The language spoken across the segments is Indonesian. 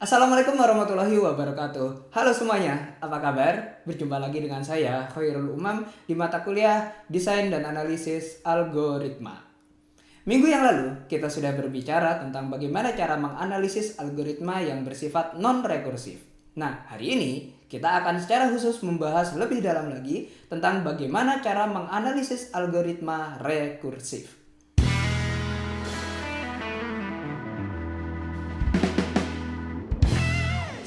Assalamualaikum warahmatullahi wabarakatuh. Halo semuanya, apa kabar? Berjumpa lagi dengan saya, Khairul Umam, di mata kuliah Desain dan Analisis Algoritma. Minggu yang lalu, kita sudah berbicara tentang bagaimana cara menganalisis algoritma yang bersifat non-rekursif. Nah, hari ini kita akan secara khusus membahas lebih dalam lagi tentang bagaimana cara menganalisis algoritma rekursif.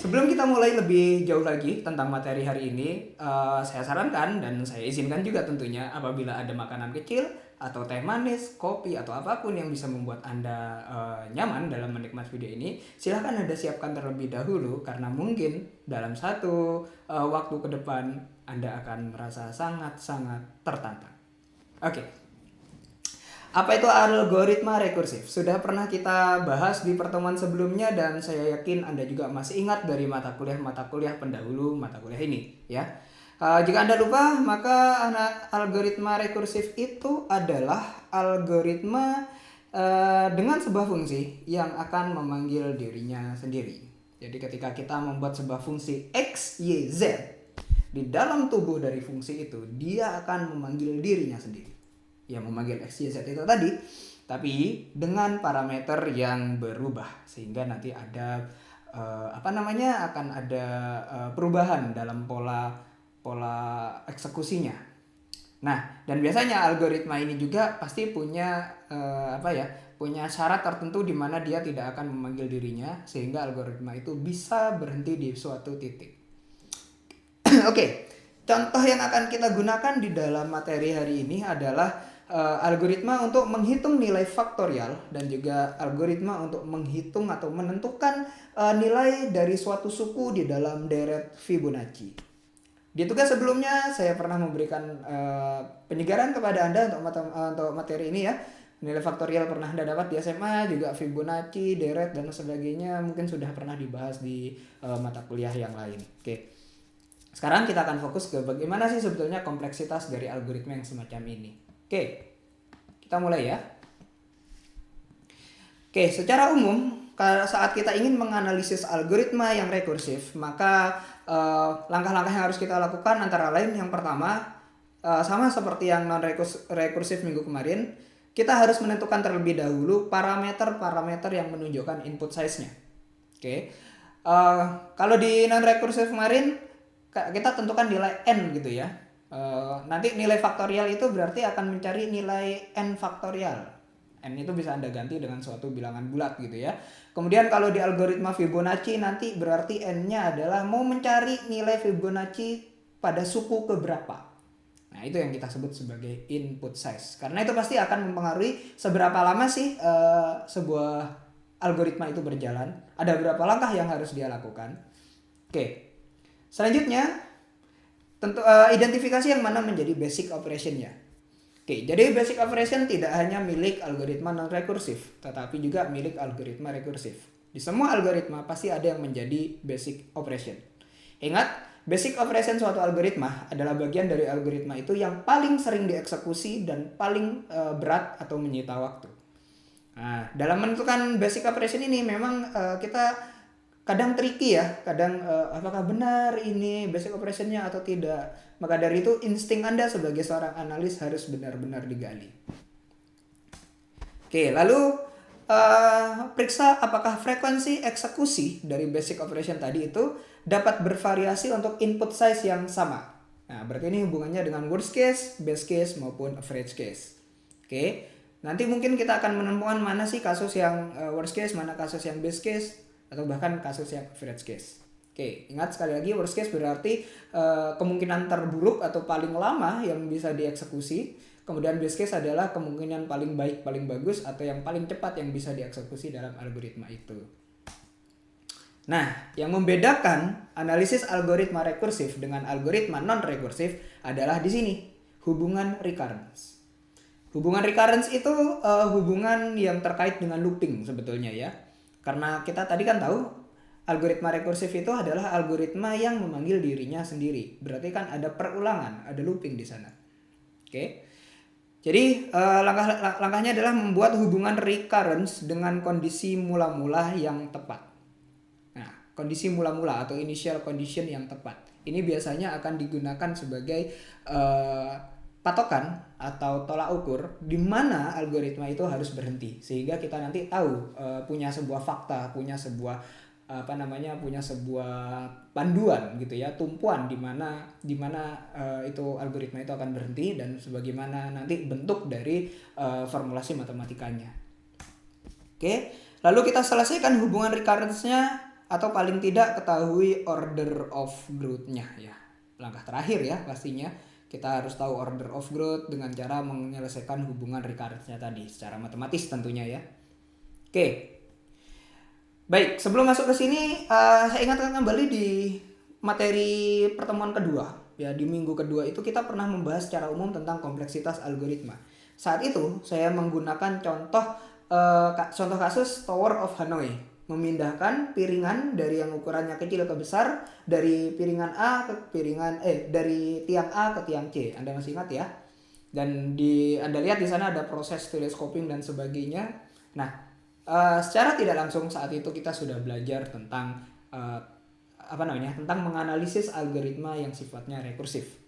Sebelum kita mulai lebih jauh lagi tentang materi hari ini, saya sarankan dan saya izinkan juga tentunya apabila ada makanan kecil atau teh manis, kopi atau apapun yang bisa membuat Anda nyaman dalam menikmati video ini, silahkan Anda siapkan terlebih dahulu karena mungkin dalam satu waktu ke depan Anda akan merasa sangat-sangat tertantang. Oke. Apa itu algoritma rekursif? Sudah pernah kita bahas di pertemuan sebelumnya dan saya yakin Anda juga masih ingat dari mata kuliah pendahulu mata kuliah ini, ya. Jika Anda lupa, maka algoritma rekursif itu adalah algoritma dengan sebuah fungsi yang akan memanggil dirinya sendiri. Jadi ketika kita membuat sebuah fungsi x, y, z di dalam tubuh dari fungsi itu, dia akan memanggil dirinya sendiri. Yang memanggil x, y, z itu tadi, tapi dengan parameter yang berubah sehingga nanti ada akan ada perubahan dalam pola eksekusinya. Nah, dan biasanya algoritma ini juga pasti punya punya syarat tertentu di mana dia tidak akan memanggil dirinya sehingga algoritma itu bisa berhenti di suatu titik. Oke. Contoh yang akan kita gunakan di dalam materi hari ini adalah algoritma untuk menghitung nilai faktorial dan juga algoritma untuk menghitung atau menentukan nilai dari suatu suku di dalam deret Fibonacci. Di tugas sebelumnya saya pernah memberikan penyegaran kepada Anda untuk materi ini ya. Nilai faktorial pernah Anda dapat di SMA, juga Fibonacci, deret dan sebagainya mungkin sudah pernah dibahas di mata kuliah yang lain. Oke. Sekarang kita akan fokus ke bagaimana sih sebetulnya kompleksitas dari algoritma yang semacam ini. Oke, kita mulai ya. Oke, secara umum saat kita ingin menganalisis algoritma yang rekursif, maka langkah-langkah yang harus kita lakukan antara lain yang pertama, sama seperti yang non-rekursif minggu kemarin, kita harus menentukan terlebih dahulu parameter-parameter yang menunjukkan input size-nya. Oke, kalau di non-rekursif kemarin kita tentukan nilai n gitu ya. Nanti nilai faktorial itu berarti akan mencari nilai n faktorial. N itu bisa Anda ganti dengan suatu bilangan bulat gitu ya. Kemudian kalau di algoritma Fibonacci nanti berarti n-nya adalah mau mencari nilai Fibonacci pada suku keberapa. Nah, itu yang kita sebut sebagai input size. Karena itu pasti akan mempengaruhi seberapa lama sih sebuah algoritma itu berjalan. Ada berapa langkah yang harus dia lakukan. Oke. Selanjutnya tentu identifikasi yang mana menjadi basic operationnya. Oke, jadi basic operation tidak hanya milik algoritma non-rekursif, tetapi juga milik algoritma rekursif. Di semua algoritma pasti ada yang menjadi basic operation. Ingat, basic operation suatu algoritma adalah bagian dari algoritma itu yang paling sering dieksekusi dan paling berat atau menyita waktu. Nah, dalam menentukan basic operation ini memang kita kadang tricky ya, kadang apakah benar ini basic operationnya atau tidak. Maka dari itu insting Anda sebagai seorang analis harus benar-benar digali. Oke, lalu periksa apakah frekuensi eksekusi dari basic operation tadi itu dapat bervariasi untuk input size yang sama. Nah, berarti ini hubungannya dengan worst case, best case maupun average case. Oke, nanti mungkin kita akan menemukan mana sih kasus yang worst case, mana kasus yang best case, atau bahkan kasus yang average case. Oke, ingat sekali lagi worst case berarti kemungkinan terburuk atau paling lama yang bisa dieksekusi. Kemudian best case adalah kemungkinan paling baik, paling bagus atau yang paling cepat yang bisa dieksekusi dalam algoritma itu. Nah, yang membedakan analisis algoritma rekursif dengan algoritma non-rekursif adalah di sini, hubungan recurrence. Hubungan recurrence itu hubungan yang terkait dengan looping sebetulnya ya. Karena kita tadi kan tahu algoritma rekursif itu adalah algoritma yang memanggil dirinya sendiri. Berarti kan ada perulangan, ada looping di sana. Oke. Jadi langkahnya adalah membuat hubungan recurrence dengan kondisi mula-mula yang tepat. Nah, kondisi mula-mula atau initial condition yang tepat. Ini biasanya akan digunakan sebagai patokan atau tolak ukur di mana algoritma itu harus berhenti, sehingga kita nanti tahu punya sebuah fakta, punya sebuah punya sebuah panduan gitu ya, tumpuan di mana itu algoritma itu akan berhenti dan sebagaimana nanti bentuk dari formulasi matematikanya. Oke, lalu kita selesaikan hubungan recurrence-nya atau paling tidak ketahui order of growth-nya ya. Langkah terakhir ya pastinya kita harus tahu order of growth dengan cara menyelesaikan hubungan recurrence-nya tadi secara matematis tentunya ya. Oke. Baik, sebelum masuk ke sini saya ingatkan kembali di materi pertemuan kedua. Ya, di minggu kedua itu kita pernah membahas secara umum tentang kompleksitas algoritma. Saat itu saya menggunakan contoh kasus Tower of Hanoi, memindahkan piringan dari yang ukurannya kecil ke besar dari piringan A ke dari tiang A ke tiang C. Anda masih ingat ya? Dan Anda lihat di sana ada proses telescoping dan sebagainya. Nah, secara tidak langsung saat itu kita sudah belajar tentang tentang menganalisis algoritma yang sifatnya rekursif.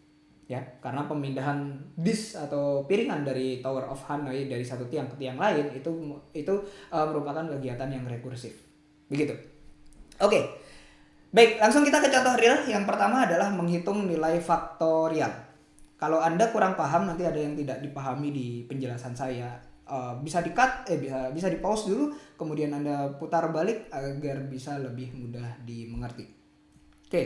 Ya, karena pemindahan disk atau piringan dari Tower of Hanoi dari satu tiang ke tiang lain itu merupakan kegiatan yang rekursif. Begitu. Oke. Baik, langsung kita ke contoh real. Yang pertama adalah menghitung nilai faktorial. Kalau Anda kurang paham, nanti ada yang tidak dipahami di penjelasan saya, bisa di-cut, bisa di-pause dulu, kemudian Anda putar balik agar bisa lebih mudah dimengerti. Oke.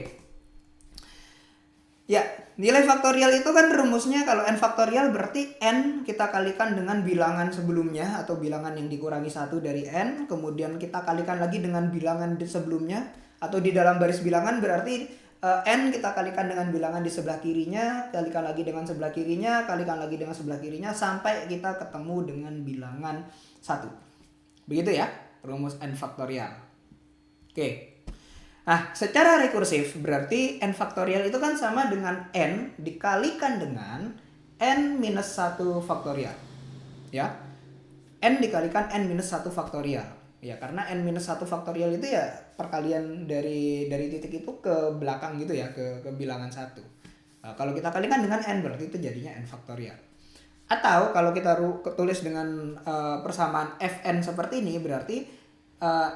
Ya, nilai faktorial itu kan rumusnya kalau n faktorial berarti n kita kalikan dengan bilangan sebelumnya atau bilangan yang dikurangi 1 dari n, kemudian kita kalikan lagi dengan bilangan di sebelumnya, atau di dalam baris bilangan berarti n kita kalikan dengan bilangan di sebelah kirinya, kalikan lagi dengan sebelah kirinya, kalikan lagi dengan sebelah kirinya sampai kita ketemu dengan bilangan 1. Begitu ya, rumus n faktorial. Oke. Nah, secara rekursif berarti n faktorial itu kan sama dengan n dikalikan dengan n minus 1 faktorial. Ya. N dikalikan n minus 1 faktorial. Ya, karena n minus 1 faktorial itu ya perkalian dari titik itu ke belakang gitu ya, ke bilangan 1. Nah, kalau kita kalikan dengan n berarti itu jadinya n faktorial. Atau kalau kita tulis dengan persamaan fn seperti ini berarti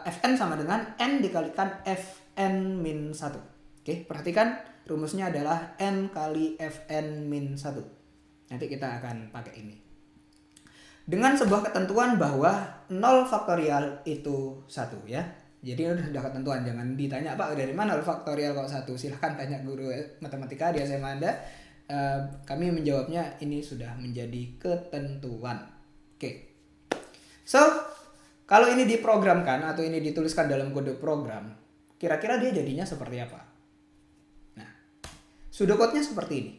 fn sama dengan n dikalikan fn min 1. Oke, perhatikan rumusnya adalah n kali fn min 1. Nanti kita akan pakai ini. Dengan sebuah ketentuan bahwa 0 faktorial itu 1 ya. Jadi sudah ketentuan, jangan ditanya Pak dari mana 0 faktorial kok 1. Silahkan tanya guru matematika di SMA Anda. Kami menjawabnya ini sudah menjadi ketentuan. Oke. So, kalau ini diprogramkan atau ini dituliskan dalam kode program, kira-kira dia jadinya seperti apa? Nah, pseudocode-nya seperti ini.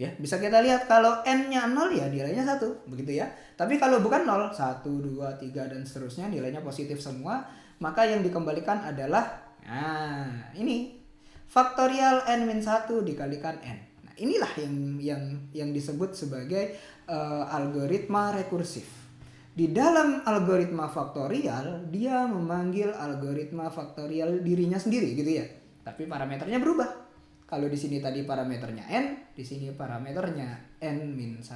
Ya, bisa kita lihat kalau n-nya 0 ya nilainya 1, begitu ya. Tapi kalau bukan 0, 1, 2, 3 dan seterusnya nilainya positif semua, maka yang dikembalikan adalah ini faktorial n-1 dikalikan n. Nah, inilah yang disebut sebagai algoritma rekursif. Di dalam algoritma faktorial, dia memanggil algoritma faktorial dirinya sendiri gitu ya. Tapi parameternya berubah. Kalau di sini tadi parameternya n, di sini parameternya n-1.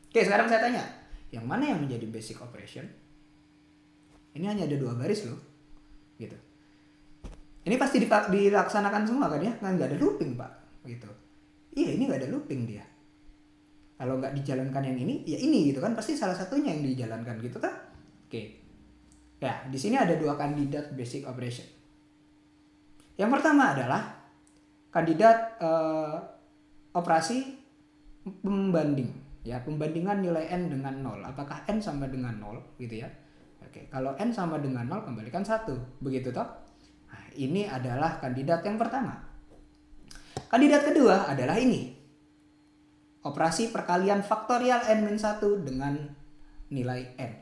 Oke, sekarang saya tanya, yang mana yang menjadi basic operation? Ini hanya ada 2 baris loh. Gitu. Ini pasti dilaksanakan semua kan ya? Kan nggak ada looping, Pak. Gitu. Iya, ini nggak ada looping dia. Kalau nggak dijalankan yang ini, ya ini gitu kan. Pasti salah satunya yang dijalankan gitu kan? Oke. Ya, di sini ada 2 kandidat basic operation. Yang pertama adalah kandidat operasi pembanding. Ya, pembandingan nilai n dengan 0. Apakah n sama dengan 0 gitu ya? Oke, kalau n sama dengan 0 kembalikan 1. Begitu toh? Nah, ini adalah kandidat yang pertama. Kandidat kedua adalah ini. Operasi perkalian faktorial n-1 dengan nilai n.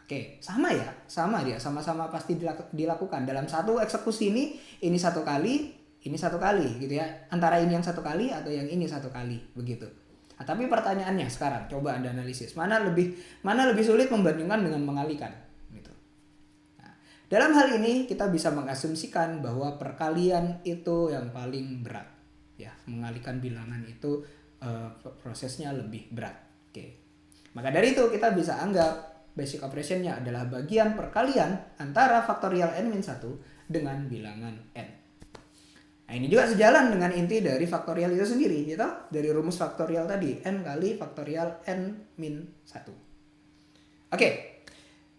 Oke, sama ya? Sama dia, sama-sama pasti dilakukan. Dalam satu eksekusi ini 1 kali, ini 1 kali gitu ya. Antara ini yang 1 kali atau yang ini 1 kali, begitu. Nah, tapi pertanyaannya sekarang coba Anda analisis, mana lebih sulit membandingkan dengan mengalikan gitu. Nah, Dalam hal ini kita bisa mengasumsikan bahwa perkalian itu yang paling berat. Ya, mengalihkan bilangan itu prosesnya lebih berat. Oke. Maka dari itu kita bisa anggap basic operationnya adalah bagian perkalian antara faktorial n-1 dengan bilangan n. Nah, ini juga sejalan dengan inti dari faktorial itu sendiri, gitu? Dari rumus faktorial tadi, n kali faktorial n-1. Oke.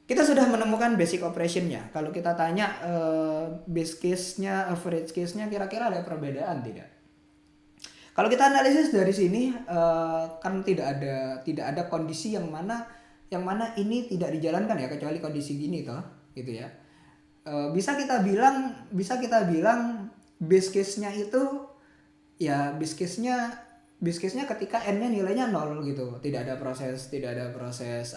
Kita sudah menemukan basic operationnya. Kalau kita tanya base case-nya, average case-nya kira-kira ada perbedaan tidak? Kalau kita analisis dari sini kan tidak ada kondisi yang mana ini tidak dijalankan ya, kecuali kondisi gini toh, gitu ya. Bisa kita bilang base case-nya itu ya base case-nya ketika n-nya nilainya 0 gitu. Tidak ada proses tidak ada proses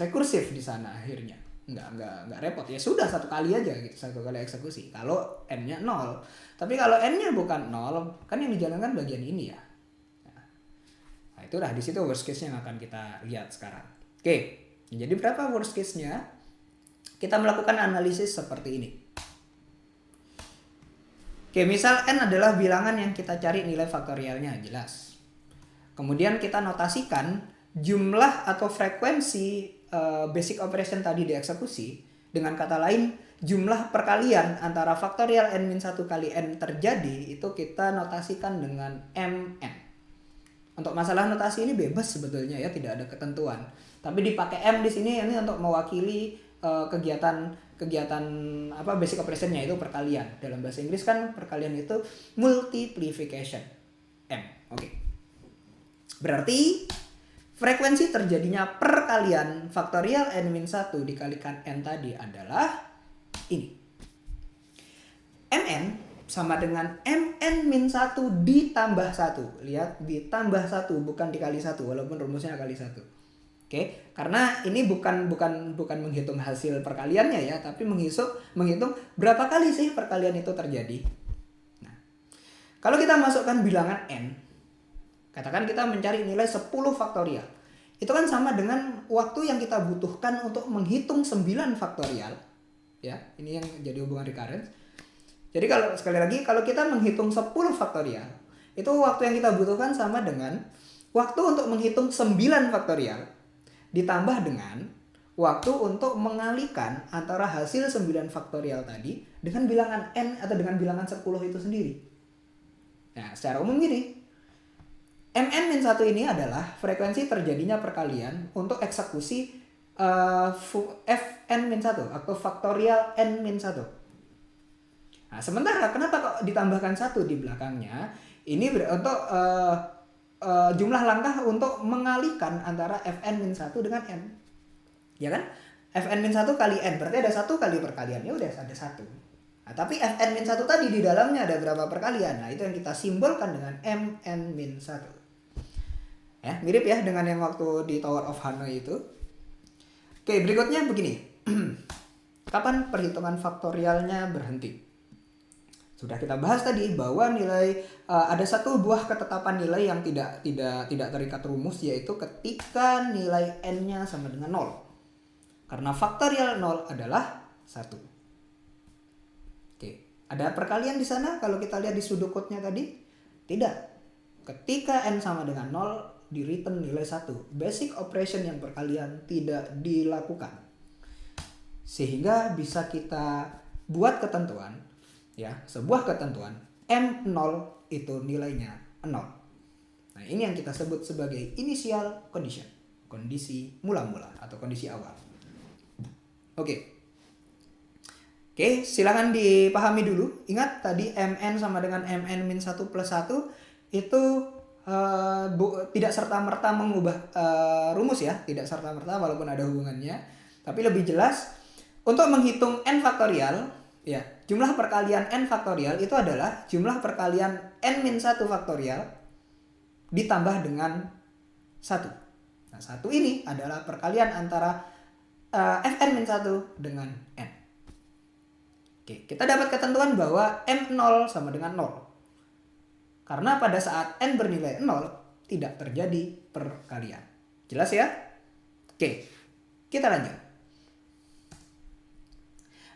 rekursif di sana akhirnya. Enggak repot. Ya sudah satu kali aja gitu, satu kali eksekusi. Kalau n-nya 0. Tapi kalau n-nya bukan 0, kan yang dijalankan bagian ini ya. Nah, itulah di situ worst case-nya yang akan kita lihat sekarang. Oke. Jadi berapa worst case-nya? Kita melakukan analisis seperti ini. Oke, misal n adalah bilangan yang kita cari nilai faktorialnya, jelas. Kemudian kita notasikan jumlah atau frekuensi basic operation tadi dieksekusi. Dengan kata lain, jumlah perkalian antara faktorial n-1 kali n terjadi itu kita notasikan dengan mn. Untuk masalah notasi ini bebas sebetulnya ya, tidak ada ketentuan. Tapi dipakai m di sini ini untuk mewakili kegiatan basic operationnya itu perkalian. Dalam bahasa Inggris kan perkalian itu multiplication. M. Oke. Berarti frekuensi terjadinya perkalian faktorial n-1 dikalikan n tadi adalah ini. Mn sama dengan mn-1 ditambah 1. Lihat, ditambah 1 bukan dikali 1 walaupun rumusnya kali 1. Oke, karena ini bukan menghitung hasil perkaliannya ya, tapi menghitung berapa kali sih perkalian itu terjadi. Nah, kalau kita masukkan bilangan n, katakan kita mencari nilai 10 faktorial. Itu kan sama dengan waktu yang kita butuhkan untuk menghitung 9 faktorial. Ya, ini yang jadi hubungan recurrence. Jadi kalau sekali lagi kalau kita menghitung 10 faktorial, itu waktu yang kita butuhkan sama dengan waktu untuk menghitung 9 faktorial ditambah dengan waktu untuk mengalihkan antara hasil 9 faktorial tadi dengan bilangan n atau dengan bilangan 10 itu sendiri. Nah, secara umum gini, mn-1 ini adalah frekuensi terjadinya perkalian untuk eksekusi fn-1 atau faktorial n-1. Nah, sementara kenapa kok ditambahkan 1 di belakangnya? Ini untuk jumlah langkah untuk mengalihkan antara fn-1 dengan n. Ya kan? fn-1 kali n berarti ada 1 kali perkalian. Ya udah ada 1. Nah, tapi fn-1 tadi di dalamnya ada berapa perkalian? Nah, itu yang kita simbolkan dengan mn-1. Ya, mirip ya dengan yang waktu di Tower of Hanoi itu. Oke, berikutnya begini. Kapan perhitungan faktorialnya berhenti? Sudah kita bahas tadi bahwa nilai ada satu buah ketetapan nilai yang tidak terikat rumus, yaitu ketika nilai n-nya sama dengan 0. Karena faktorial 0 adalah 1. Oke, ada perkalian di sana kalau kita lihat di sudokotnya tadi? Tidak. Ketika n sama dengan 0, di return nilai 1. Basic operation yang perkalian tidak dilakukan. Sehingga bisa kita buat ketentuan, ya, sebuah ketentuan M0 itu nilainya 0. Nah, ini yang kita sebut sebagai initial condition, kondisi mula-mula atau kondisi awal. Oke, silakan dipahami dulu. Ingat tadi Mn sama dengan Mn-1 plus 1 itu tidak serta-merta mengubah rumus ya, tidak serta-merta walaupun ada hubungannya. Tapi lebih jelas untuk menghitung n faktorial, ya, jumlah perkalian n faktorial itu adalah jumlah perkalian n-1 faktorial ditambah dengan 1. Nah, 1 ini adalah perkalian antara fn-1 dengan n. Oke, kita dapat ketentuan bahwa m0 sama dengan 0. Karena pada saat n bernilai 0, tidak terjadi perkalian. Jelas ya? Oke, kita lanjut.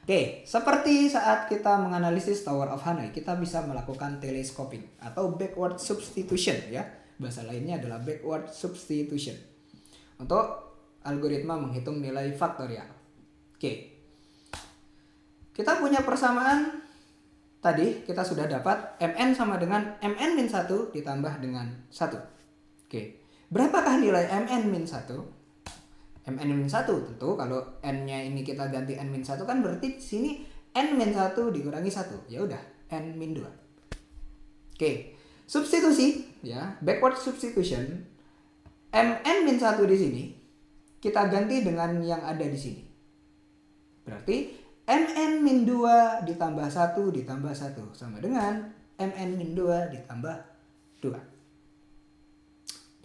Oke, seperti saat kita menganalisis Tower of Hanoi, kita bisa melakukan telescoping atau backward substitution ya. Bahasa lainnya adalah backward substitution untuk algoritma menghitung nilai faktorial. Oke. Kita punya persamaan tadi, kita sudah dapat Mn sama dengan Mn-1 ditambah dengan 1. Oke. Berapakah nilai Mn-1? Mn-1 tentu kalau n-nya ini kita ganti n-1 kan berarti di sini n-1 dikurangi 1. Ya udah, n-2. Oke. Substitusi ya, backward substitution. Mn-1 di sini kita ganti dengan yang ada di sini. Berarti Mn-2 ditambah 1 ditambah 1 sama dengan Mn-2 ditambah 2.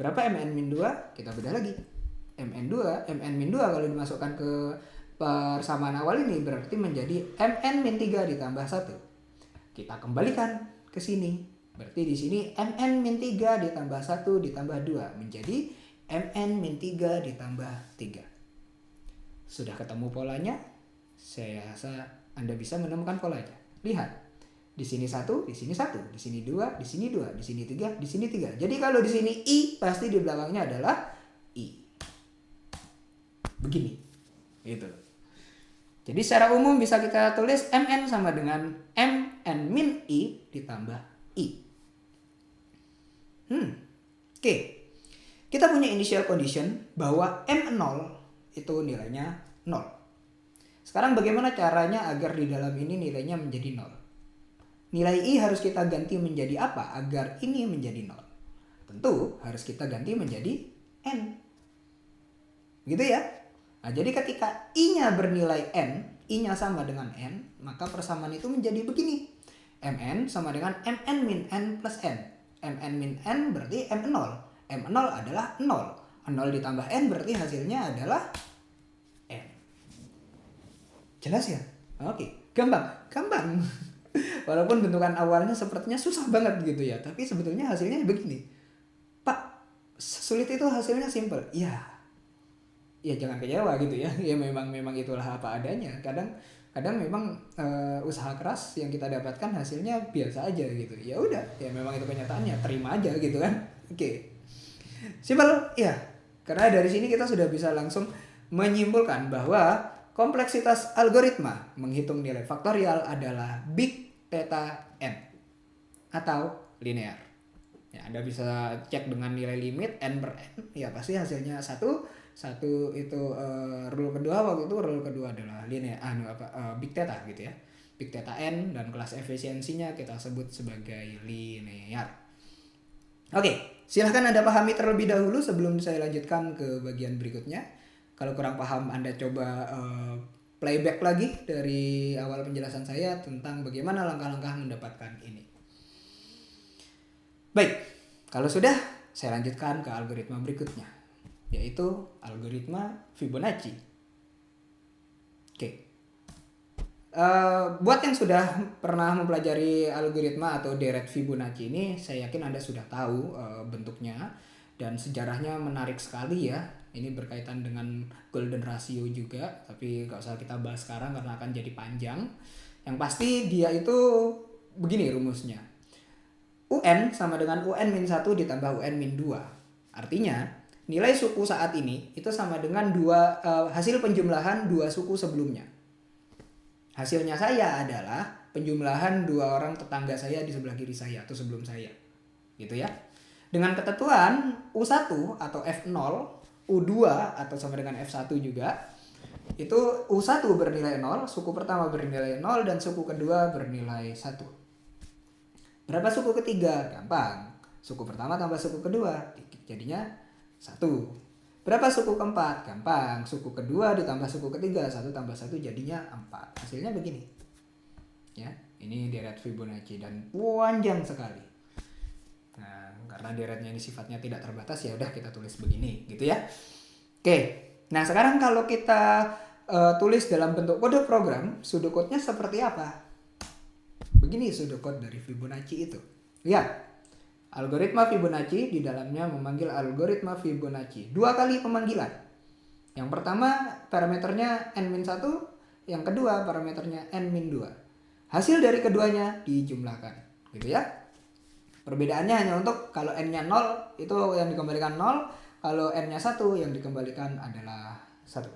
Berapa Mn-2? Kita bedah lagi. Mn-2 kalau dimasukkan ke persamaan awal ini berarti menjadi Mn-3 ditambah 1. Kita kembalikan ke sini. Berarti di sini Mn-3 ditambah 1 ditambah 2 menjadi Mn-3 ditambah 3. Sudah ketemu polanya? Saya rasa Anda bisa menemukan polanya. Lihat. Di sini 1, di sini 1, di sini 2, di sini 2, di sini 3, di sini 3. Jadi kalau di sini I pasti di belakangnya adalah I. Begini. Gitu. Jadi secara umum bisa kita tulis Mn sama dengan Mn min I ditambah I. Oke. Kita punya initial condition bahwa M0 itu nilainya 0. Sekarang bagaimana caranya agar di dalam ini nilainya menjadi 0? Nilai I harus kita ganti menjadi apa agar ini menjadi 0? Tentu harus kita ganti menjadi N. Gitu ya? Nah, jadi ketika I-nya bernilai N, I-nya sama dengan N, maka persamaan itu menjadi begini. Mn sama dengan Mn min N plus N. Mn min N berarti M0. M0 adalah 0. 0 ditambah N berarti hasilnya adalah N. Jelas ya? Oke, gampang. Walaupun bentukan awalnya sepertinya susah banget gitu ya, tapi sebetulnya hasilnya begini. Pak, sulit itu hasilnya simple. Ya jangan kecewa gitu ya. Ya memang itulah apa adanya. Kadang memang usaha keras yang kita dapatkan hasilnya biasa aja gitu. Ya udah, ya memang itu kenyataannya, terima aja gitu kan. Oke. Simple ya. Karena dari sini kita sudah bisa langsung menyimpulkan bahwa kompleksitas algoritma menghitung nilai faktorial adalah big theta n atau linear. Ya, Anda bisa cek dengan nilai limit n per n, ya pasti hasilnya satu itu rule kedua adalah linear big theta gitu ya. Big theta n dan kelas efisiensinya kita sebut sebagai linear. Oke, silahkan Anda pahami terlebih dahulu sebelum saya lanjutkan ke bagian berikutnya. Kalau kurang paham Anda coba playback lagi dari awal penjelasan saya tentang bagaimana langkah-langkah mendapatkan ini. Baik, kalau sudah saya lanjutkan ke algoritma berikutnya, yaitu algoritma Fibonacci. Oke. Buat yang sudah pernah mempelajari algoritma atau deret Fibonacci ini, saya yakin Anda sudah tahu bentuknya dan sejarahnya menarik sekali ya. Ini berkaitan dengan golden ratio juga, tapi gak usah kita bahas sekarang karena akan jadi panjang. Yang pasti dia itu begini rumusnya. UN sama dengan UN-1 ditambah UN-2. Artinya nilai suku saat ini itu sama dengan hasil penjumlahan dua suku sebelumnya. Hasilnya saya adalah penjumlahan dua orang tetangga saya di sebelah kiri saya atau sebelum saya. Gitu ya. Dengan ketentuan U1 atau F0, U2 atau sama dengan F1 juga. Itu U1 bernilai 0, suku pertama bernilai 0 dan suku kedua bernilai 1. Berapa suku ketiga? Gampang. Suku pertama tambah suku kedua jadinya 1. Berapa suku keempat? Gampang. Suku kedua ditambah suku ketiga, 1 tambah 1 jadinya 4. Hasilnya begini. Ya, ini deret Fibonacci dan panjang sekali. Nah, karena deretnya ini sifatnya tidak terbatas ya udah kita tulis begini gitu ya. Oke. Nah, sekarang kalau kita tulis dalam bentuk kode program, pseudocode-nya seperti apa? Begini pseudocode dari Fibonacci itu. Lihat. Algoritma Fibonacci di dalamnya memanggil algoritma Fibonacci. 2 kali pemanggilan. Yang pertama parameternya n-1, yang kedua parameternya n-2. Hasil dari keduanya dijumlahkan, gitu ya. Perbedaannya hanya untuk kalau n-nya 0 itu yang dikembalikan 0, kalau n-nya 1 yang dikembalikan adalah 1.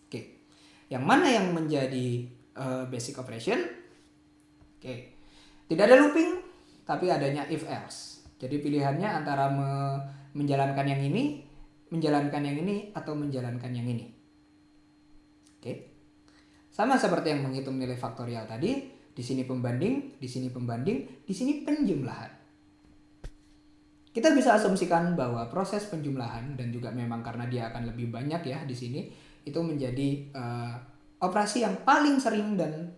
Oke. Yang mana yang menjadi basic operation? Oke. Tidak ada looping, tapi adanya if else. Jadi pilihannya antara menjalankan yang ini, atau menjalankan yang ini. Oke. Sama seperti yang menghitung nilai faktorial tadi, di sini pembanding, di sini pembanding, di sini penjumlahan. Kita bisa asumsikan bahwa proses penjumlahan, dan juga memang karena dia akan lebih banyak ya di sini, itu menjadi operasi yang paling sering dan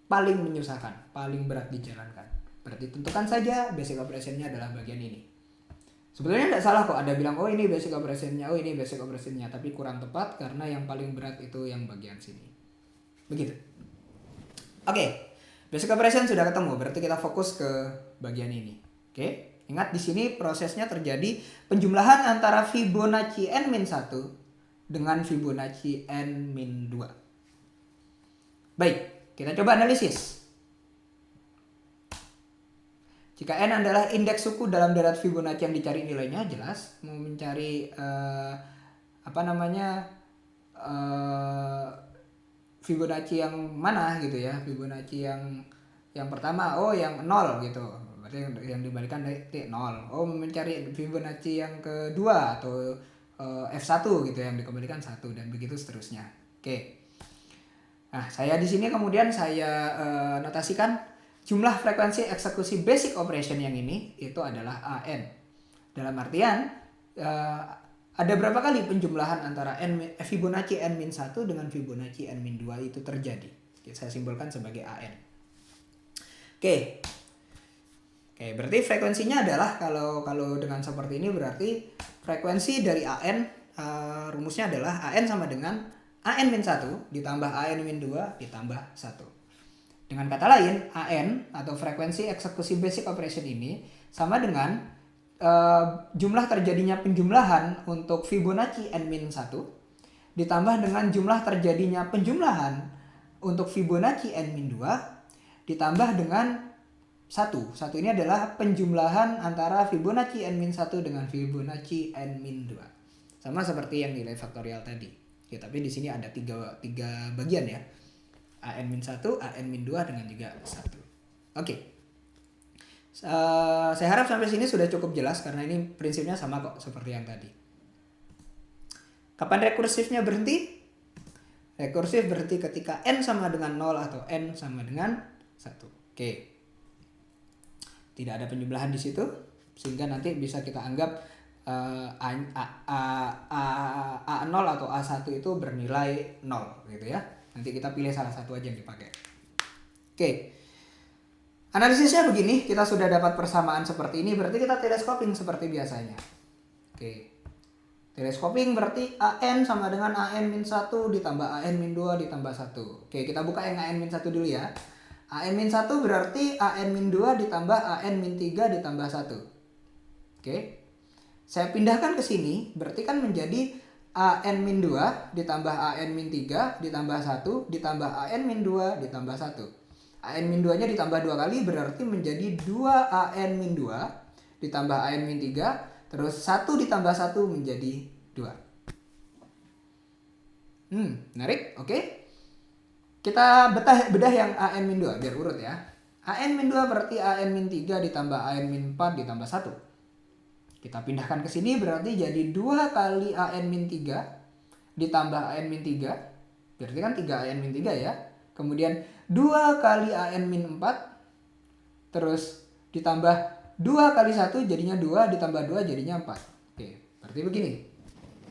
paling menyusahkan, paling berat dijalankan. Berarti tentukan saja basic operation-nya adalah bagian ini. Sebetulnya tidak salah kok ada bilang oh ini basic operation-nya, oh ini basic operation-nya, tapi kurang tepat karena yang paling berat itu yang bagian sini. Begitu. Oke. Basic operation sudah ketemu, berarti kita fokus ke bagian ini. Oke. Ingat di sini prosesnya terjadi penjumlahan antara Fibonacci n-1 dengan Fibonacci n-2. Baik, kita coba analisis. Jika n adalah indeks suku dalam deret Fibonacci yang dicari nilainya, jelas mau mencari Fibonacci yang mana gitu ya. Fibonacci yang pertama, oh yang 0 gitu. Berarti yang dibalikan dari 0. Oh mencari Fibonacci yang kedua atau F1 gitu yang dikembalikan 1 dan begitu seterusnya. Oke. Nah, saya di sini kemudian saya notasikan jumlah frekuensi eksekusi basic operation yang ini itu adalah AN. Dalam artian ada berapa kali penjumlahan antara Fibonacci n-1 dengan Fibonacci n-2 itu terjadi. Saya simbolkan sebagai AN. Oke, berarti frekuensinya adalah kalau dengan seperti ini berarti frekuensi dari AN rumusnya adalah AN sama dengan AN-1 ditambah AN-2 ditambah 1. Dengan kata lain, AN atau frekuensi eksekusi basic operation ini sama dengan jumlah terjadinya penjumlahan untuk Fibonacci n-1 ditambah dengan jumlah terjadinya penjumlahan untuk Fibonacci n-2 ditambah dengan 1. 1 ini adalah penjumlahan antara Fibonacci n-1 dengan Fibonacci n-2. Sama seperti yang nilai faktorial tadi. Ya, tapi di sini ada tiga bagian ya. AN-1, AN-2 dengan juga 1. Oke. Saya harap sampai sini sudah cukup jelas karena ini prinsipnya sama kok seperti yang tadi. Kapan rekursifnya berhenti? Rekursif berhenti ketika n sama dengan 0 atau n sama dengan 1. Oke. Tidak ada penjumlahan di situ sehingga nanti bisa kita anggap A0 atau A1 itu bernilai 0 gitu ya. Nanti kita pilih salah satu aja yang dipakai. Oke. Analisisnya begini, kita sudah dapat persamaan seperti ini, berarti kita teleskoping seperti biasanya. Oke. Teleskoping berarti AN sama dengan AN-1 ditambah AN-2 ditambah 1. Oke, kita buka yang AN-1 dulu ya. AN-1 berarti AN-2 ditambah AN-3 ditambah 1. Oke. Saya pindahkan ke sini, berarti kan menjadi AN-2 ditambah AN-3 ditambah 1 ditambah AN-2 ditambah 1. AN-2-nya ditambah 2 kali berarti menjadi 2 AN-2 ditambah AN-3 terus 1 ditambah 1 menjadi 2. Menarik, oke. Kita bedah yang AN-2 biar urut ya. AN-2 berarti AN-3 ditambah AN-4 ditambah 1. Kita pindahkan ke sini berarti jadi 2 kali AN-3 ditambah AN-3. Berarti kan 3 AN-3 ya. Kemudian 2 kali AN-4 terus ditambah 2 kali 1 jadinya 2 ditambah 2 jadinya 4. Oke, berarti begini.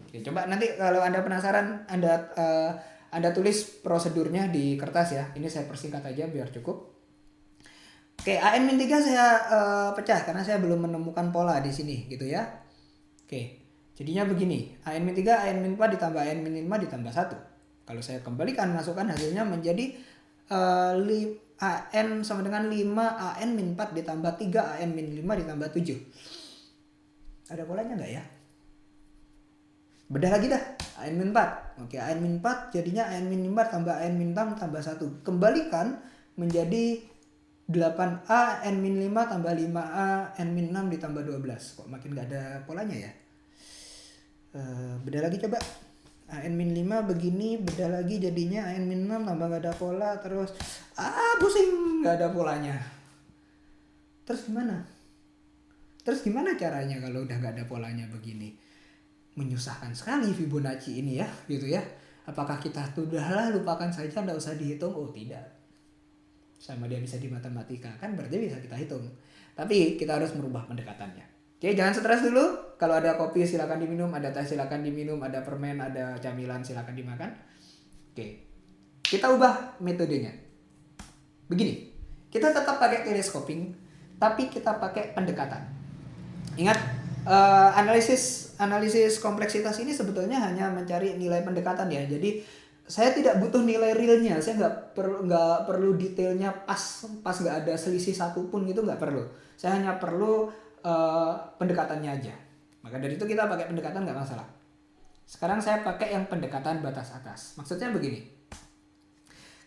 Oke, coba nanti kalau Anda penasaran Anda tulis prosedurnya di kertas ya. Ini saya persingkat aja biar cukup. Oke, AN-3 saya pecah karena saya belum menemukan pola di sini gitu ya. Oke, jadinya begini. AN-3, AN-4 ditambah AN-5 ditambah 1. Kalau saya kembalikan masukkan hasilnya menjadi AN sama dengan 5 AN-4 ditambah 3 AN-5 ditambah 7. Ada polanya nggak ya? Bedah lagi dah, AN-4. Oke, AN-4 jadinya AN-5 tambah AN-6 tambah 1. Kembalikan menjadi 8A N-5 tambah 5A N-6 ditambah 12. Kok makin gak ada polanya ya? Beda lagi coba. N-5 begini, beda lagi jadinya N-6 tambah gak ada pola. Terus pusing, gak ada polanya. Terus gimana caranya kalau udah gak ada polanya begini? Menyusahkan sekali Fibonacci ini ya, gitu ya. Apakah kita udahlah lupakan saja, nggak usah dihitung? Oh tidak, sama dia bisa di matematika kan berarti bisa kita hitung, tapi kita harus merubah pendekatannya. Oke, jangan stres dulu. Kalau ada kopi silakan diminum, ada teh silakan diminum, ada permen, ada camilan silakan dimakan. Oke, kita ubah metodenya. Begini, kita tetap pakai telescoping, tapi kita pakai pendekatan. Ingat, analisis kompleksitas ini sebetulnya hanya mencari nilai pendekatan ya. Jadi saya tidak butuh nilai realnya, saya nggak perlu detailnya pas nggak ada selisih satupun gitu, nggak perlu. Saya hanya perlu pendekatannya aja. Maka dari itu kita pakai pendekatan nggak masalah. Sekarang saya pakai yang pendekatan batas atas. Maksudnya begini,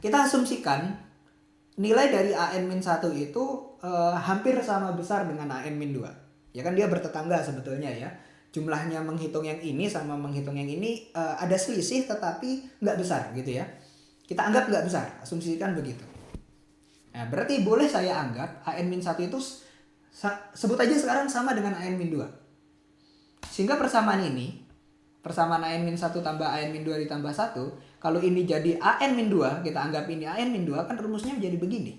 kita asumsikan nilai dari AN-1 itu hampir sama besar dengan AN-2. Ya kan dia bertetangga sebetulnya ya. Jumlahnya menghitung yang ini sama menghitung yang ini ada selisih tetapi nggak besar gitu ya. Kita anggap nggak besar, asumsikan begitu. Nah, berarti boleh saya anggap AN-1 itu sebut aja sekarang sama dengan AN-2. Sehingga persamaan AN-1 tambah AN-2 ditambah 1, kalau ini jadi AN-2, kita anggap ini AN-2, kan rumusnya menjadi begini.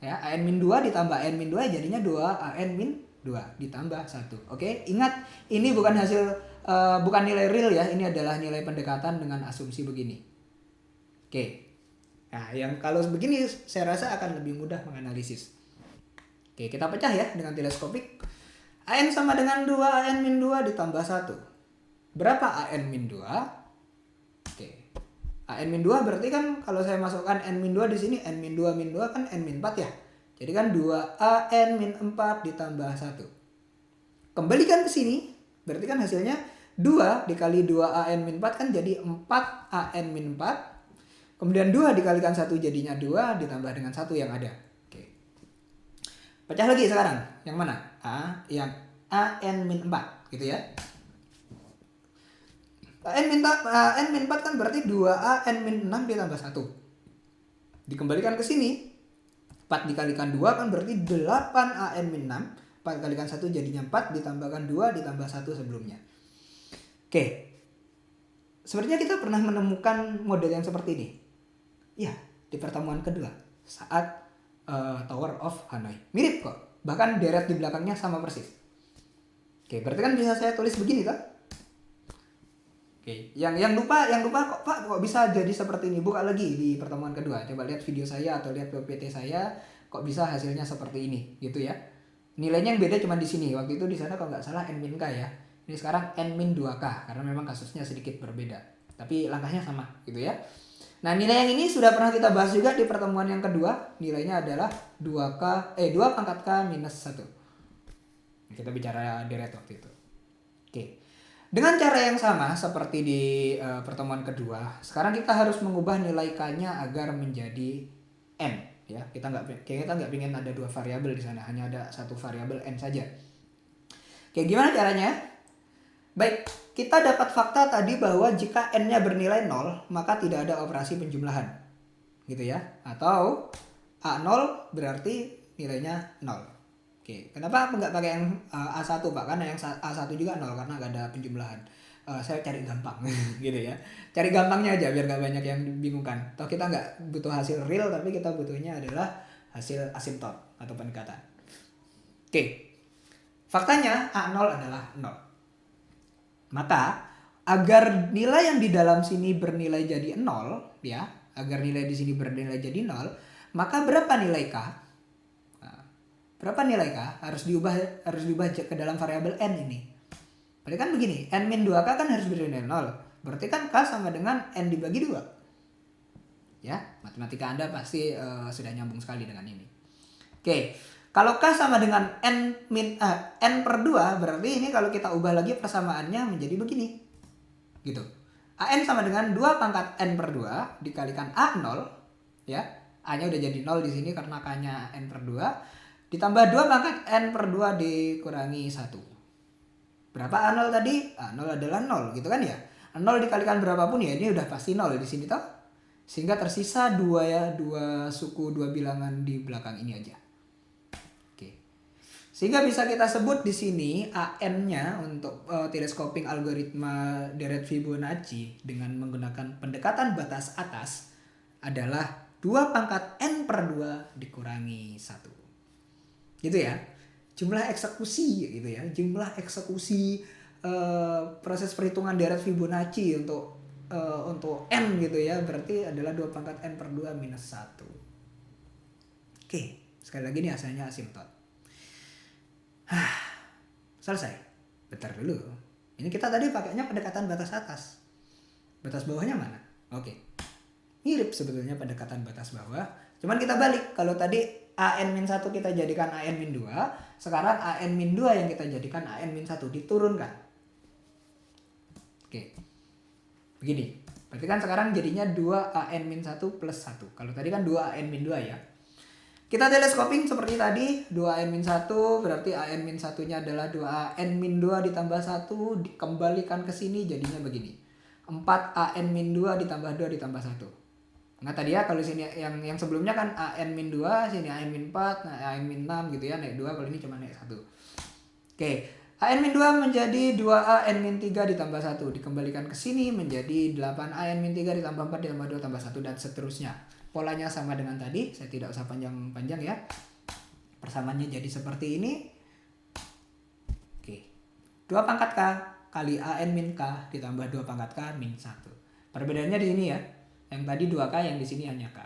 Ya, AN-2 ditambah AN-2 jadinya 2 AN-2 ditambah 1. Oke, ingat ini bukan bukan nilai real ya, ini adalah nilai pendekatan dengan asumsi begini. Oke. Nah, yang kalau begini saya rasa akan lebih mudah menganalisis. Oke, kita pecah ya dengan teleskopik. AN sama dengan 2 AN-2 ditambah 1. Berapa AN-2? Oke. AN-2 berarti kan kalau saya masukkan N-2 di sini, N-2 kan N-4 ya. Jadi kan 2A N-4 ditambah 1. Kembalikan ke sini, berarti kan hasilnya 2 dikali 2A N-4 kan jadi 4A N-4. Kemudian 2 dikalikan 1 jadinya 2 ditambah dengan 1 yang ada. Oke. Pecah lagi sekarang. Yang mana? Yang A N-4 gitu ya. N-4 kan berarti 2A N-6 ditambah 1. Dikembalikan ke sini. 4 dikalikan 2 kan berarti 8A N-6. 4 kalikan 1 jadinya 4 ditambahkan 2 ditambah 1 sebelumnya. Oke. Sebenarnya kita pernah menemukan model yang seperti ini. Ya, di pertemuan kedua. Saat Tower of Hanoi. Mirip kok. Bahkan deret di belakangnya sama persis. Oke, berarti kan bisa saya tulis begini kan? Oke, yang lupa kok Pak kok bisa jadi seperti ini? Buka lagi di pertemuan kedua. Coba lihat video saya atau lihat PPT saya, kok bisa hasilnya seperti ini, gitu ya. Nilainya yang beda cuma di sini. Waktu itu di sana kalau nggak salah N-K ya. Ini sekarang N-2K karena memang kasusnya sedikit berbeda. Tapi langkahnya sama, gitu ya. Nah, nilai yang ini sudah pernah kita bahas juga di pertemuan yang kedua. Nilainya adalah 2 pangkat K minus 1. Kita bicara deret waktu itu. Oke. Dengan cara yang sama seperti di pertemuan kedua, sekarang kita harus mengubah nilai K-nya agar menjadi N. Ya, kita nggak ingin ada 2 variabel di sana, hanya ada 1 variabel N saja. Oke, gimana caranya? Baik, kita dapat fakta tadi bahwa jika N-nya bernilai 0, maka tidak ada operasi penjumlahan. Gitu ya. Atau A0 berarti nilainya 0. Oke, kenapa nggak pakai yang A1 Pak? Karena yang A1 juga 0 karena nggak ada penjumlahan. Saya cari gampang gitu ya. Cari gampangnya aja biar nggak banyak yang dibingungkan. Toh kita nggak butuh hasil real, tapi kita butuhnya adalah hasil asimptot atau pendekatan. Oke, faktanya A0 adalah 0. Maka agar nilai yang di dalam sini bernilai jadi 0 ya, agar nilai di sini bernilai jadi 0, maka berapa nilai K? Berapa nilai K? Harus diubah ke dalam variabel N ini. Berarti kan begini, N-2K kan harus bernilai 0. Berarti kan K sama dengan N dibagi 2. Ya, matematika Anda pasti sudah nyambung sekali dengan ini. Oke, Kalau K sama dengan N per 2, berarti ini kalau kita ubah lagi persamaannya menjadi begini. Gitu. AN sama dengan 2 pangkat N per 2 dikalikan A0, ya. A-nya udah jadi 0 di sini karena K-nya N per 2, ditambah 2 pangkat N per 2 dikurangi 1. Berapa A0 tadi? A0 adalah 0, gitu kan ya. 0 dikalikan berapapun ya ini udah pasti 0 di sini toh. Sehingga tersisa 2 ya, 2 suku 2 bilangan di belakang ini aja. Sehingga bisa kita sebut di sini AN-nya untuk telescoping algoritma deret Fibonacci dengan menggunakan pendekatan batas atas adalah 2 pangkat N per 2 dikurangi 1. Gitu ya. Jumlah eksekusi gitu ya. Jumlah eksekusi proses perhitungan deret Fibonacci untuk N gitu ya. Berarti adalah 2 pangkat N per 2 minus 1. Oke, sekali lagi nih hasilnya asimtot. Selesai. Bentar dulu. Ini kita tadi pakainya pendekatan batas atas. Batas bawahnya mana? Oke. Mirip sebetulnya pendekatan batas bawah. Cuman kita balik. Kalau tadi AN-1 kita jadikan AN-2. Sekarang AN-2 yang kita jadikan AN-1. Diturunkan. Oke. Begini. Berarti kan sekarang jadinya 2 AN-1 plus 1. Kalau tadi kan 2 AN-2 ya. Kita telescoping seperti tadi, 2N-1 berarti AN-1-nya adalah 2AN-2 ditambah 1 dikembalikan ke sini jadinya begini. 4AN-2 ditambah 2 ditambah 1. Nah tadi ya kalau sini yang sebelumnya kan AN-2, sini AN-4, nah AN-6 gitu ya, naik 2, kalau ini cuma naik 1. Oke, AN-2 menjadi 2AN-3 ditambah 1 dikembalikan ke sini menjadi 8AN-3 ditambah 4 ditambah 2 tambah 1 dan seterusnya. Polanya sama dengan tadi, saya tidak usah panjang-panjang ya. Persamaannya jadi seperti ini. Oke. 2 pangkat K kali AN min K ditambah 2 pangkat K min 1. Perbedaannya di sini ya. Yang tadi 2K, yang di sini hanya K.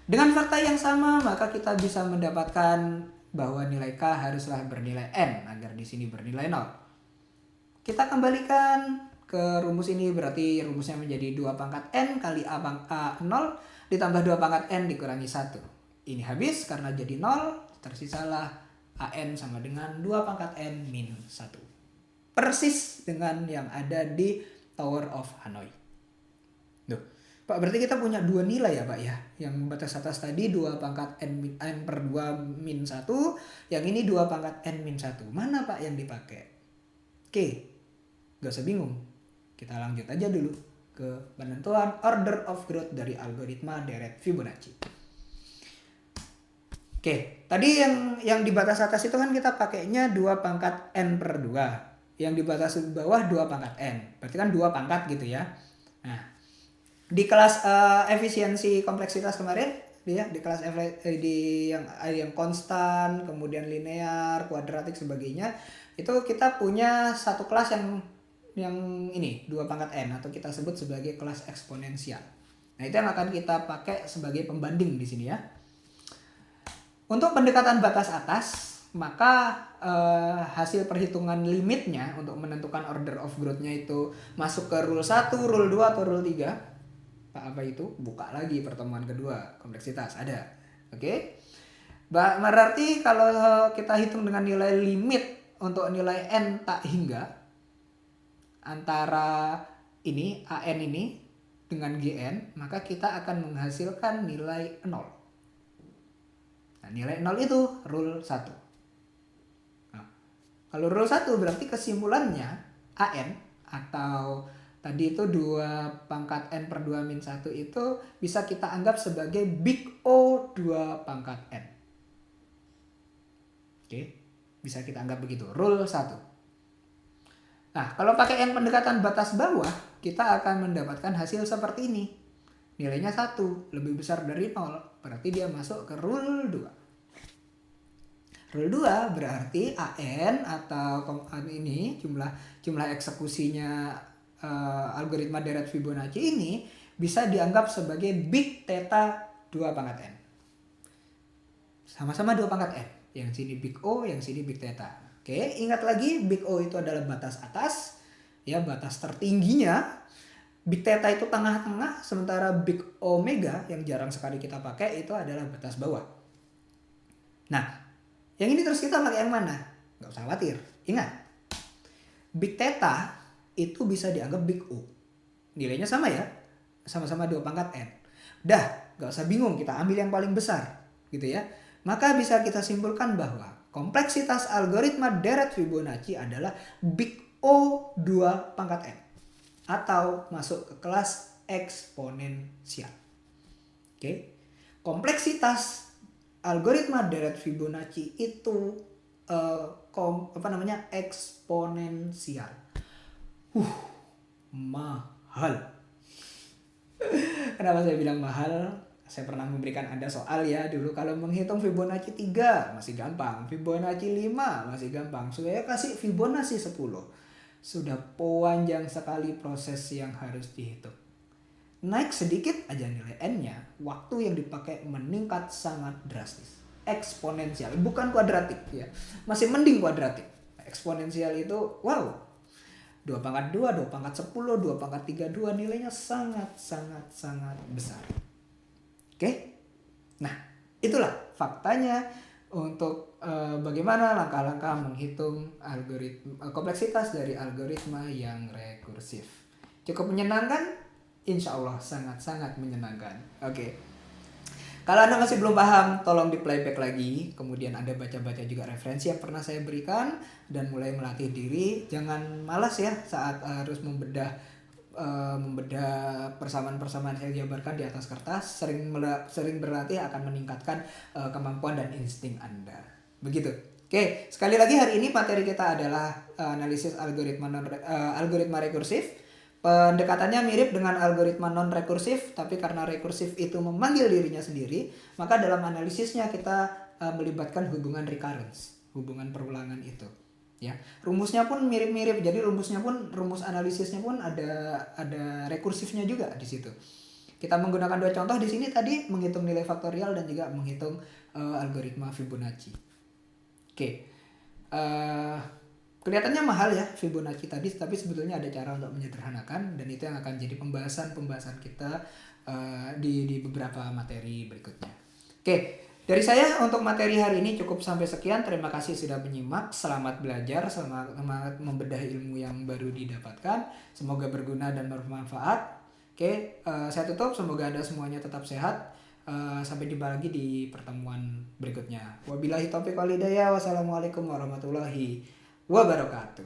Dengan fakta yang sama, maka kita bisa mendapatkan bahwa nilai K haruslah bernilai N agar di sini bernilai 0. Kita kembalikan ke rumus ini, berarti rumusnya menjadi 2 pangkat N kali A0 ditambah 2 pangkat N dikurangi 1. Ini habis karena jadi 0, tersisalah AN sama dengan 2 pangkat N min 1. Persis dengan yang ada di Tower of Hanoi. Duh, Pak, berarti kita punya 2 nilai ya Pak ya. Yang batas atas tadi 2 pangkat N per 2 min 1, yang ini 2 pangkat N min 1. Mana Pak yang dipakai? Oke, gak usah bingung. Kita lanjut aja dulu ke penentuan order of growth dari algoritma deret Fibonacci. Oke, tadi yang di batas atas itu kan kita pakainya 2 pangkat N per 2. Yang di batas bawah 2 pangkat N. Berarti kan 2 pangkat gitu ya. Nah, di kelas efisiensi kompleksitas kemarin, ya, di kelas yang konstan, kemudian linear, kuadratik sebagainya, itu kita punya satu kelas yang ini 2 pangkat N atau kita sebut sebagai kelas eksponensial. Nah, itu yang akan kita pakai sebagai pembanding di sini ya. Untuk pendekatan batas atas, maka hasil perhitungan limitnya untuk menentukan order of growth-nya itu masuk ke rule 1, rule 2 atau rule 3. Apa itu? Buka lagi pertemuan kedua kompleksitas ada. Oke. Berarti kalau kita hitung dengan nilai limit untuk nilai N tak hingga antara ini AN ini dengan GN, maka kita akan menghasilkan nilai 0. Nah, nilai 0 itu rule 1. Nah, kalau rule 1 berarti kesimpulannya AN atau tadi itu 2 pangkat N per 2 min 1 itu bisa kita anggap sebagai big O 2 pangkat N. Oke, bisa kita anggap begitu, rule 1. Nah, kalau pakai yang pendekatan batas bawah, kita akan mendapatkan hasil seperti ini. Nilainya 1, lebih besar dari 0, berarti dia masuk ke rule 2. Rule 2 berarti AN atau ini jumlah eksekusinya algoritma deret Fibonacci ini bisa dianggap sebagai big theta 2 pangkat N. Sama-sama 2 pangkat N. Yang sini big O, yang sini big theta. Oke, ingat lagi big O itu adalah batas atas, ya batas tertingginya. Big theta itu tengah-tengah, sementara big omega yang jarang sekali kita pakai itu adalah batas bawah. Nah, yang ini terus kita pakai yang mana? Nggak usah khawatir. Ingat, Big Theta itu bisa dianggap Big O. Nilainya sama ya, sama-sama 2 pangkat N. Dah, nggak usah bingung, kita ambil yang paling besar, gitu ya. Maka bisa kita simpulkan bahwa kompleksitas algoritma deret Fibonacci adalah Big O 2 pangkat N. Atau masuk ke kelas eksponensial. Oke. Kompleksitas algoritma deret Fibonacci itu eksponensial. Mahal. Kenapa saya bilang mahal? Saya pernah memberikan Anda soal ya dulu, kalau menghitung Fibonacci 3 masih gampang, Fibonacci 5 masih gampang. Saya kasih Fibonacci 10. Sudah panjang sekali proses yang harus dihitung. Naik sedikit aja nilai N-nya, waktu yang dipakai meningkat sangat drastis. Eksponensial, bukan kuadratik ya. Masih mending kuadratik. Eksponensial itu wow. 2 pangkat 2, 2 pangkat 10, 2 pangkat 32 nilainya sangat besar. Oke? Nah, itulah faktanya untuk bagaimana langkah-langkah menghitung kompleksitas dari algoritma yang rekursif. Cukup menyenangkan? Insya Allah sangat menyenangkan. Oke. Kalau Anda masih belum paham, tolong di playback lagi. Kemudian Anda baca-baca juga referensi yang pernah saya berikan dan mulai melatih diri. Jangan malas ya saat harus membedah persamaan-persamaan saya jabarkan di atas kertas. Sering berlatih akan meningkatkan kemampuan dan insting Anda. Begitu. Oke, sekali lagi hari ini materi kita adalah analisis algoritma rekursif. Pendekatannya mirip dengan algoritma non-rekursif, tapi karena rekursif itu memanggil dirinya sendiri, maka dalam analisisnya kita melibatkan hubungan recurrence, hubungan perulangan itu. Ya, rumusnya pun mirip-mirip, jadi rumus analisisnya pun ada rekursifnya juga di situ. Kita menggunakan 2 contoh di sini tadi, menghitung nilai faktorial dan juga menghitung algoritma Fibonacci. Oke. Kelihatannya mahal ya Fibonacci tadi, tapi sebetulnya ada cara untuk menyederhanakan, dan itu yang akan jadi pembahasan kita di beberapa materi berikutnya. Oke, dari saya untuk materi hari ini cukup sampai sekian. Terima kasih sudah menyimak. Selamat belajar, selamat membedah ilmu yang baru didapatkan. Semoga berguna dan bermanfaat. Oke, saya tutup. Semoga Anda semuanya tetap sehat. Sampai jumpa lagi di pertemuan berikutnya. Wabillahi taufiq wal hidayah. Wassalamualaikum warahmatullahi wabarakatuh.